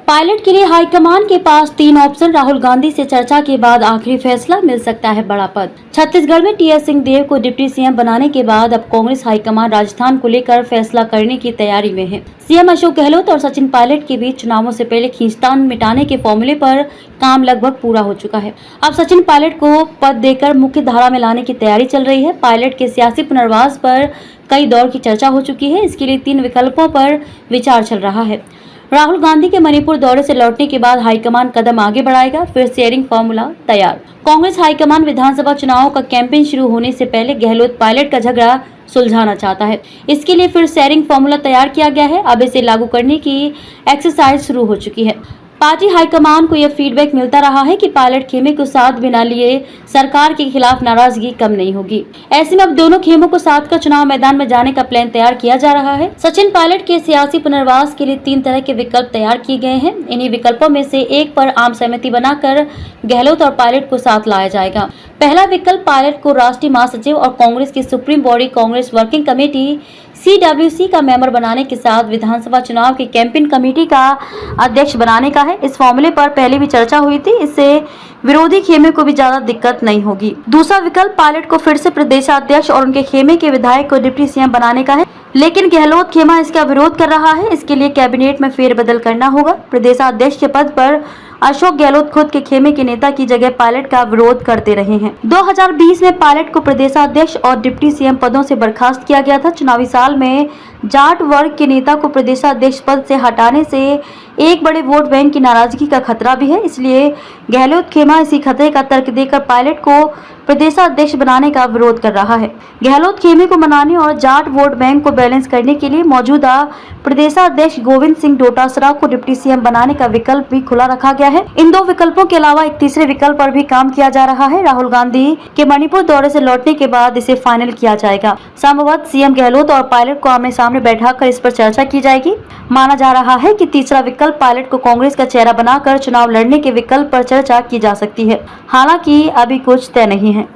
Pilot के लिए high command के पास 3 ऑप्शन। राहुल गांधी से चर्चा के बाद आखिरी फैसला, मिल सकता है बड़ा पद। छत्तीसगढ़ में टीएस सिंहदेव को डिप्टी सीएम बनाने के बाद अब कांग्रेस हाईकमान राजस्थान को लेकर फैसला करने की तैयारी में है। सीएम अशोक गहलोत और सचिन पायलट के बीच चुनावों से पहले खींचतान मिटाने के फॉर्मूले पर काम लगभग पूरा हो चुका है। अब सचिन पायलट को पद देकर मुख्य धारा में लाने की तैयारी चल रही है। पायलट के सियासी पुनर्वास पर कई दौर की चर्चा हो चुकी है। इसके लिए 3 विकल्पों पर विचार चल रहा है। राहुल गांधी के मणिपुर दौरे से लौटने के बाद हाईकमान कदम आगे बढ़ाएगा, फिर शेयरिंग फॉर्मूला तैयार। कांग्रेस हाईकमान विधानसभा चुनावों का कैंपेन शुरू होने से पहले गहलोत पायलट का झगड़ा सुलझाना चाहता है। इसके लिए फिर शेयरिंग फॉर्मूला तैयार किया गया है। अब इसे लागू करने की एक्सरसाइज शुरू हो चुकी है। पार्टी हाईकमान को यह फीडबैक मिलता रहा है कि पायलट खेमे को साथ बिना लिए सरकार के खिलाफ नाराजगी कम नहीं होगी। ऐसे में अब दोनों खेमों को साथ कर चुनाव मैदान में जाने का प्लान तैयार किया जा रहा है। सचिन पायलट के सियासी पुनर्वास के लिए 3 तरह के विकल्प तैयार किए गए हैं। इन्हीं विकल्पों में से एक पर आम सहमति बनाकर गहलोत और पायलट को साथ लाया जाएगा। पहला विकल्प पायलट को राष्ट्रीय महासचिव और कांग्रेस की supreme body Congress working committee CWC का मेंबर बनाने के साथ विधानसभा चुनाव की कैंपेन कमेटी का अध्यक्ष बनाने का है। इस फॉर्मूले पर पहले भी चर्चा हुई थी। इससे विरोधी खेमे को भी ज्यादा दिक्कत नहीं होगी। दूसरा विकल्प पायलट को फिर से प्रदेशाध्यक्ष और उनके खेमे के विधायक को डिप्टी सीएम बनाने का है, लेकिन गहलोत खेमा इसका विरोध कर रहा है। इसके लिए कैबिनेट में फेरबदल करना होगा। प्रदेशाध्यक्ष के पद पर अशोक गहलोत खुद के खेमे के नेता की जगह पायलट का विरोध करते रहे हैं। 2020 में पायलट को प्रदेशाध्यक्ष और डिप्टी सीएम पदों से बर्खास्त किया गया था। चुनावी साल में जाट वर्ग के नेता को प्रदेशाध्यक्ष पद से हटाने से एक बड़े वोट बैंक की नाराजगी का खतरा भी है। इसलिए गहलोत खेमा इसी खतरे का तर्क देकर पायलट को प्रदेशाध्यक्ष बनाने का विरोध कर रहा है। गहलोत खेमे को मनाने और जाट वोट बैंक को बैलेंस करने के लिए मौजूदा प्रदेशाध्यक्ष गोविंद सिंह डोटासरा को डिप्टी सीएम बनाने का विकल्प भी खुला रखा गया है। इन 2 विकल्पों के अलावा एक तीसरे विकल्प पर भी काम किया जा रहा है। राहुल गांधी के मणिपुर दौरे से लौटने के बाद इसे फाइनल किया जाएगा। संभवतः सीएम गहलोत और पायलट को आमने सामने बैठाकर इस पर चर्चा की जाएगी। माना जा रहा है कि तीसरा विकल्प पायलट को कांग्रेस का चेहरा बनाकर चुनाव लड़ने के विकल्प पर चर्चा की जा सकती है। हालांकि अभी कुछ तय नहीं है।